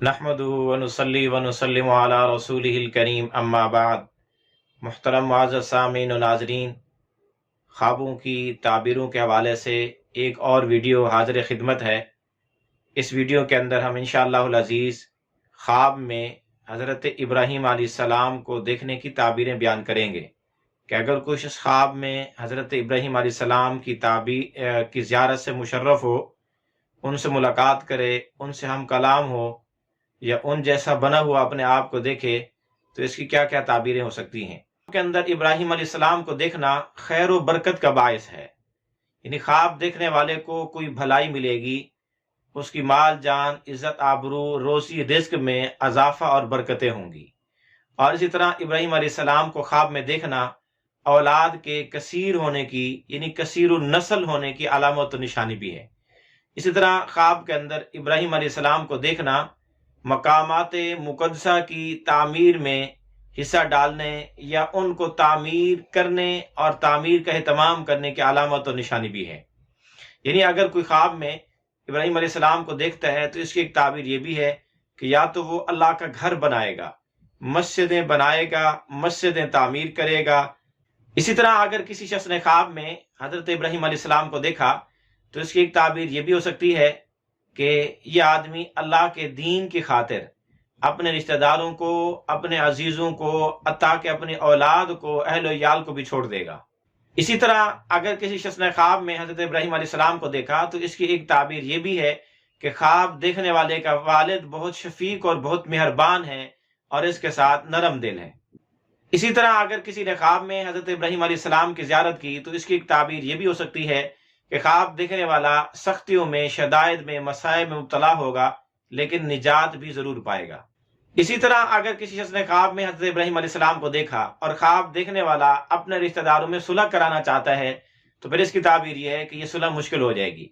نحمدہ ونصلی ونسلم علی رسولہ الکریم اما بعد۔ محترم معزز سامعین و ناظرین، خوابوں کی تعبیروں کے حوالے سے ایک اور ویڈیو حاضر خدمت ہے۔ اس ویڈیو کے اندر ہم انشاءاللہ العزیز خواب میں حضرت ابراہیم علیہ السلام کو دیکھنے کی تعبیریں بیان کریں گے کہ اگر کوئی اس خواب میں حضرت ابراہیم علیہ السلام کی تعبیر کی زیارت سے مشرف ہو، ان سے ملاقات کرے، ان سے ہم کلام ہو یا ان جیسا بنا ہوا اپنے آپ کو دیکھے تو اس کی کیا کیا تعبیریں ہو سکتی ہیں۔ کے اندر ابراہیم علیہ السلام کو دیکھنا خیر و برکت کا باعث ہے، یعنی خواب دیکھنے والے کو کوئی بھلائی ملے گی، اس کی مال جان، عزت آبرو، روزی رزق میں اضافہ اور برکتیں ہوں گی۔ اور اسی طرح ابراہیم علیہ السلام کو خواب میں دیکھنا اولاد کے کثیر ہونے کی، یعنی کثیر النسل ہونے کی علامت و نشانی بھی ہے۔ اسی طرح خواب کے اندر ابراہیم علیہ السلام کو دیکھنا مقامات مقدسہ کی تعمیر میں حصہ ڈالنے یا ان کو تعمیر کرنے اور تعمیر کا اہتمام کرنے کی علامت و نشانی بھی ہے۔ یعنی اگر کوئی خواب میں ابراہیم علیہ السلام کو دیکھتا ہے تو اس کی ایک تعبیر یہ بھی ہے کہ یا تو وہ اللہ کا گھر بنائے گا، مسجدیں بنائے گا، مسجدیں تعمیر کرے گا۔ اسی طرح اگر کسی شخص نے خواب میں حضرت ابراہیم علیہ السلام کو دیکھا تو اس کی ایک تعبیر یہ بھی ہو سکتی ہے کہ یہ آدمی اللہ کے دین کی خاطر اپنے رشتہ داروں کو، اپنے عزیزوں کو، حتیٰ کہ اپنی اولاد کو، اہل و عیال کو بھی چھوڑ دے گا۔ اسی طرح اگر کسی شخص نے خواب میں حضرت ابراہیم علیہ السلام کو دیکھا تو اس کی ایک تعبیر یہ بھی ہے کہ خواب دیکھنے والے کا والد بہت شفیق اور بہت مہربان ہے اور اس کے ساتھ نرم دل ہے۔ اسی طرح اگر کسی نے خواب میں حضرت ابراہیم علیہ السلام کی زیارت کی تو اس کی ایک تعبیر یہ بھی ہو سکتی ہے کہ خواب دیکھنے والا سختیوں میں، شدائد میں، مسائب میں مبتلا ہوگا لیکن نجات بھی ضرور پائے گا۔ اسی طرح اگر کسی شخص نے خواب میں حضرت ابراہیم علیہ السلام کو دیکھا اور خواب دیکھنے والا اپنے رشتہ داروں میں صلح کرانا چاہتا ہے تو پھر اس کی تعبیر یہ ہے کہ یہ صلح مشکل ہو جائے گی۔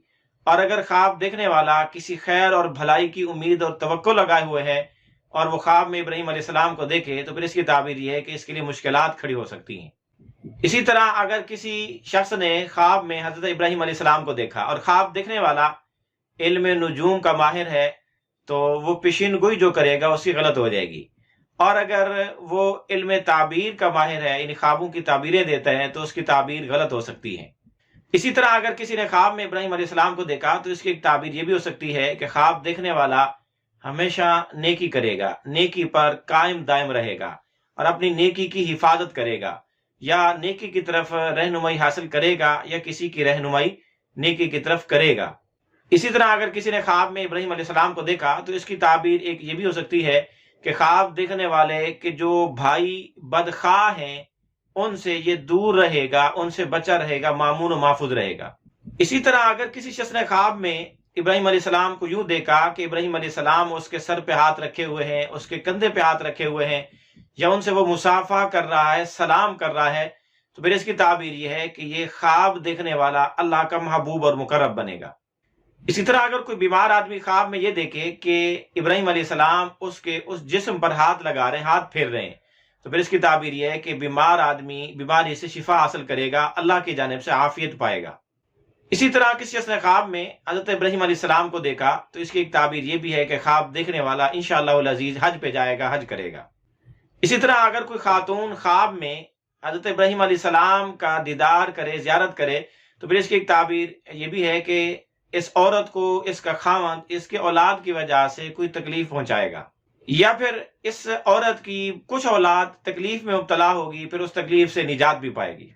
اور اگر خواب دیکھنے والا کسی خیر اور بھلائی کی امید اور توقع لگائے ہوئے ہے اور وہ خواب میں ابراہیم علیہ السلام کو دیکھے تو پھر اس کی تعبیر یہ ہے کہ اس کے لیے مشکلات کھڑی ہو سکتی ہیں۔ اسی طرح اگر کسی شخص نے خواب میں حضرت ابراہیم علیہ السلام کو دیکھا اور خواب دیکھنے والا علم نجوم کا ماہر ہے تو وہ پیشین گوئی جو کرے گا اس کی غلط ہو جائے گی، اور اگر وہ علم تعبیر کا ماہر ہے، یعنی خوابوں کی تعبیریں دیتا ہے تو اس کی تعبیر غلط ہو سکتی ہے۔ اسی طرح اگر کسی نے خواب میں ابراہیم علیہ السلام کو دیکھا تو اس کی ایک تعبیر یہ بھی ہو سکتی ہے کہ خواب دیکھنے والا ہمیشہ نیکی کرے گا، نیکی پر قائم دائم رہے گا اور اپنی نیکی کی حفاظت کرے گا، یا نیکی کی طرف رہنمائی حاصل کرے گا یا کسی کی رہنمائی نیکی کی طرف کرے گا۔ اسی طرح اگر کسی نے خواب میں ابراہیم علیہ السلام کو دیکھا تو اس کی تعبیر ایک یہ بھی ہو سکتی ہے کہ خواب دیکھنے والے کے جو بھائی بدخواہ ہیں ان سے یہ دور رہے گا، ان سے بچا رہے گا، مامون و محفوظ رہے گا۔ اسی طرح اگر کسی شخص نے خواب میں ابراہیم علیہ السلام کو یوں دیکھا کہ ابراہیم علیہ السلام اس کے سر پہ ہاتھ رکھے ہوئے ہیں، اس کے کندھے پہ ہاتھ رکھے ہوئے ہیں، یا ان سے وہ مصافحہ کر رہا ہے، سلام کر رہا ہے، تو پھر اس کی تعبیر یہ ہے کہ یہ خواب دیکھنے والا اللہ کا محبوب اور مقرب بنے گا۔ اسی طرح اگر کوئی بیمار آدمی خواب میں یہ دیکھے کہ ابراہیم علیہ السلام اس جسم پر ہاتھ لگا رہے ہیں، ہاتھ پھیر رہے ہیں، تو پھر اس کی تعبیر یہ ہے کہ بیمار آدمی بیماری سے شفا حاصل کرے گا، اللہ کی جانب سے عافیت پائے گا۔ اسی طرح کسی شخص نے خواب میں حضرت ابراہیم علیہ السلام کو دیکھا تو اس کی ایک تعبیر یہ بھی ہے کہ خواب دیکھنے والا انشاءاللہ العزیز حج پہ جائے گا، حج کرے گا۔ اسی طرح اگر کوئی خاتون خواب میں حضرت ابراہیم علیہ السلام کا دیدار کرے، زیارت کرے، تو پھر اس کی ایک تعبیر یہ بھی ہے کہ اس عورت کو اس کا خاوند اس کے اولاد کی وجہ سے کوئی تکلیف پہنچائے گا، یا پھر اس عورت کی کچھ اولاد تکلیف میں مبتلا ہوگی، پھر اس تکلیف سے نجات بھی پائے گی۔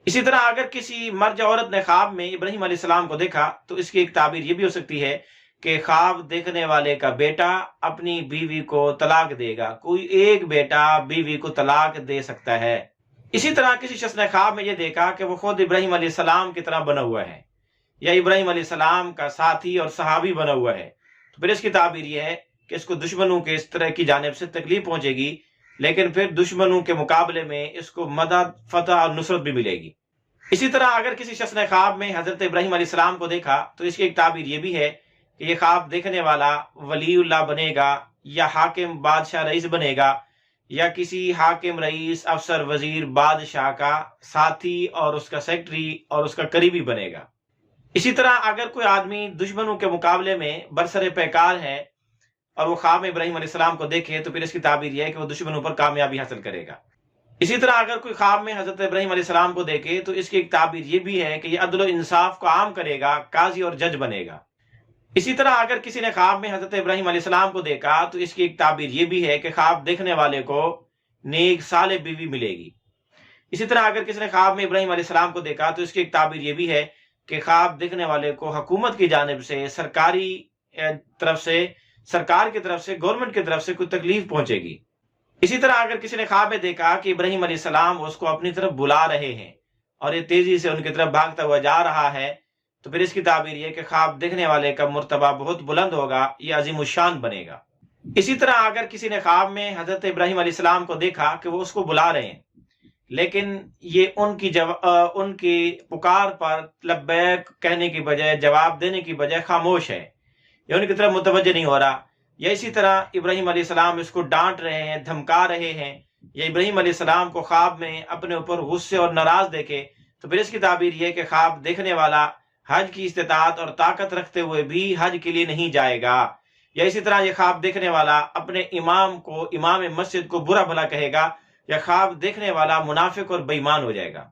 اسی طرح اگر کسی مرد عورت نے خواب میں ابراہیم علیہ السلام کو دیکھا تو اس کی ایک تعبیر یہ بھی ہو سکتی ہے کہ خواب دیکھنے والے کا بیٹا اپنی بیوی کو طلاق دے گا، کوئی ایک بیٹا بیوی کو طلاق دے سکتا ہے۔ اسی طرح کسی شخص نے خواب میں یہ دیکھا کہ وہ خود ابراہیم علیہ السلام کی طرح بنا ہوا ہے یا ابراہیم علیہ السلام کا ساتھی اور صحابی بنا ہوا ہے، تو پھر اس کی تعبیر یہ ہے کہ اس کو دشمنوں کے اس طرح کی جانب سے تکلیف پہنچے گی، لیکن پھر دشمنوں کے مقابلے میں اس کو مدد، فتح اور نصرت بھی ملے گی۔ اسی طرح اگر کسی شخص نے خواب میں حضرت ابراہیم علیہ السلام کو دیکھا تو اس کی ایک تعبیر یہ بھی ہے کہ یہ خواب دیکھنے والا ولی اللہ بنے گا، یا حاکم، بادشاہ، رئیس بنے گا، یا کسی حاکم، رئیس، افسر، وزیر، بادشاہ کا ساتھی اور اس کا سیکٹری اور اس کا قریبی بنے گا۔ اسی طرح اگر کوئی آدمی دشمنوں کے مقابلے میں برسر پیکار ہے اور وہ خواب میں ابراہیم علیہ السلام کو دیکھے تو پھر اس کی تعبیر یہ ہے کہ وہ دشمنوں پر کامیابی حاصل کرے گا۔ اسی طرح اگر کوئی خواب میں حضرت ابراہیم علیہ السلام کو دیکھے تو اس کی ایک تعبیر یہ بھی ہے کہ یہ عدل و انصاف کو عام کرے گا، قاضی اور جج بنے گا۔ اسی طرح اگر کسی نے خواب میں حضرت ابراہیم علیہ السلام کو دیکھا تو اس کی ایک تعبیر یہ بھی ہے کہ خواب دیکھنے والے کو نیک صالح بیوی ملے گی۔ اسی طرح اگر کسی نے خواب میں ابراہیم علیہ السلام کو دیکھا تو اس کی ایک تعبیر یہ بھی ہے کہ خواب دیکھنے والے کو حکومت کی جانب سے سرکار کی طرف سے گورنمنٹ کی طرف سے کوئی تکلیف پہنچے گی۔ اسی طرح اگر کسی نے خواب میں دیکھا کہ ابراہیم علیہ السلام اس کو اپنی طرف بلا رہے ہیں اور یہ تیزی سے ان کی طرف بھاگتا ہوا جا رہا ہے تو پھر اس کی تعبیر یہ کہ خواب دیکھنے والے کا مرتبہ بہت بلند ہوگا، یہ عظیم الشان بنے گا۔ اسی طرح اگر کسی نے خواب میں حضرت ابراہیم علیہ السلام کو دیکھا کہ وہ اس کو بلا رہے ہیں لیکن یہ ان کی پکار پر لبیک کہنے کی بجائے، جواب دینے کی بجائے خاموش ہے یا ان کی طرف متوجہ نہیں ہو رہا، یا اسی طرح ابراہیم علیہ السلام اس کو ڈانٹ رہے ہیں، دھمکا رہے ہیں، یا ابراہیم علیہ السلام کو خواب میں اپنے اوپر غصے اور ناراض دیکھے تو پھر اس کی تعبیر یہ کہ خواب دیکھنے والا حج کی استطاعت اور طاقت رکھتے ہوئے بھی حج کے لیے نہیں جائے گا، یا اسی طرح یہ خواب دیکھنے والا اپنے امام مسجد کو برا بھلا کہے گا، یا خواب دیکھنے والا منافق اور بے ایمان ہو جائے گا،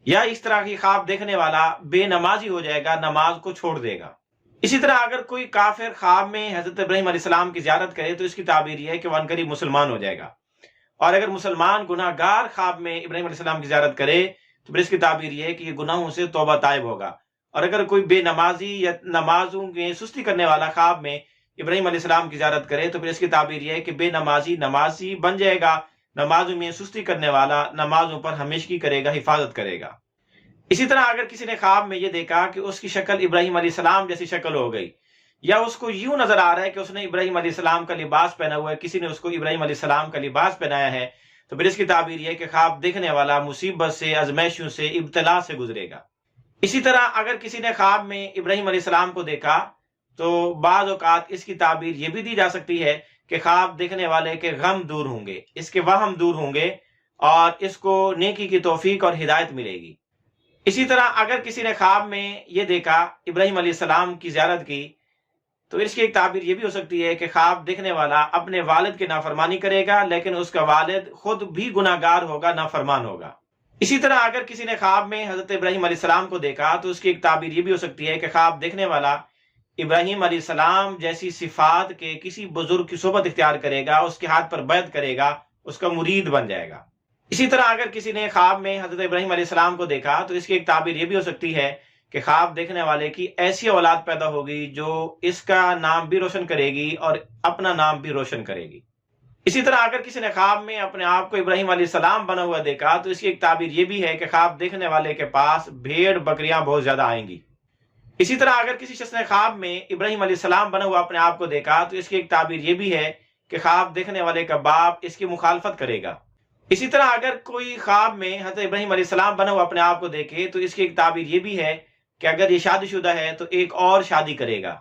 یا اس طرح کی خواب دیکھنے والا بے نمازی ہو جائے گا، نماز کو چھوڑ دے گا۔ اسی طرح اگر کوئی کافر خواب میں حضرت ابراہیم علیہ السلام کی زیارت کرے تو اس کی تعبیر یہ ہے کہ وہ عنقریب مسلمان ہو جائے گا، اور اگر مسلمان گناہ گار خواب میں ابراہیم علیہ السلام کی زیارت کرے تو پھر اس کی تعبیر یہ ہے کہ یہ گناہوں سے توبہ طائب ہوگا، اور اگر کوئی بے نمازی یا نمازوں میں سستی کرنے والا خواب میں ابراہیم علیہ السلام کی زیارت کرے تو پھر اس کی تعبیر یہ ہے کہ بے نمازی نمازی بن جائے گا، نمازوں میں سستی کرنے والا نمازوں پر ہمیشگی کرے گا، حفاظت کرے گا۔ اسی طرح اگر کسی نے خواب میں یہ دیکھا کہ اس کی شکل ابراہیم علیہ السلام جیسی شکل ہو گئی، یا اس کو یوں نظر آ رہا ہے کہ اس نے ابراہیم علیہ السلام کا لباس پہنا ہوا ہے، کسی نے اس کو ابراہیم علیہ السلام کا لباس پہنایا ہے، تو پھر اس کی تعبیر یہ کہ خواب دیکھنے والا مصیبت سے، ازمائشوں سے، ابتلا سے گزرے گا۔ اسی طرح اگر کسی نے خواب میں ابراہیم علیہ السلام کو دیکھا تو بعض اوقات اس کی تعبیر یہ بھی دی جا سکتی ہے کہ خواب دیکھنے والے کے غم دور ہوں گے، اس کے وہم دور ہوں گے، اور اس کو نیکی کی توفیق اور ہدایت ملے گی۔ اسی طرح اگر کسی نے خواب میں یہ دیکھا ابراہیم علیہ السلام کی زیارت کی تو اس کی ایک تعبیر یہ بھی ہو سکتی ہے کہ خواب دیکھنے والا اپنے والد کی نافرمانی کرے گا لیکن اس کا والد خود بھی گناہ گار ہوگا، نافرمان ہوگا۔ اسی طرح اگر کسی نے خواب میں حضرت ابراہیم علیہ السلام کو دیکھا تو اس کی ایک تعبیر یہ بھی ہو سکتی ہے کہ خواب دیکھنے والا ابراہیم علیہ السلام جیسی صفات کے کسی بزرگ کی صحبت اختیار کرے گا، اس کے ہاتھ پر بیعت کرے گا، اس کا مرید بن جائے گا۔ اسی طرح اگر کسی نے خواب میں حضرت ابراہیم علیہ السلام کو دیکھا تو اس کی ایک تعبیر یہ بھی ہو سکتی ہے کہ خواب دیکھنے والے کی ایسی اولاد پیدا ہوگی جو اس کا نام بھی روشن کرے گی اور اپنا نام بھی روشن کرے گی۔ اسی طرح اگر کسی نے خواب میں اپنے آپ کو ابراہیم علیہ السلام بنا ہوا دیکھا تو اس کی ایک تعبیر یہ بھی ہے کہ خواب دیکھنے والے کے پاس بھیڑ بکریاں بہت زیادہ آئیں گی۔ اسی طرح اگر کسی شخص نے خواب میں ابراہیم علیہ السلام بنا ہوا اپنے آپ کو دیکھا تو اس کی ایک تعبیر یہ بھی ہے کہ خواب دیکھنے والے کا باپ اس کی مخالفت کرے گا۔ اسی طرح اگر کوئی خواب میں حضرت ابراہیم علیہ السلام بنا ہوا اپنے آپ کو دیکھے تو اس کی ایک تعبیر یہ بھی ہے کہ اگر یہ شادی شدہ ہے تو ایک اور شادی کرے گا۔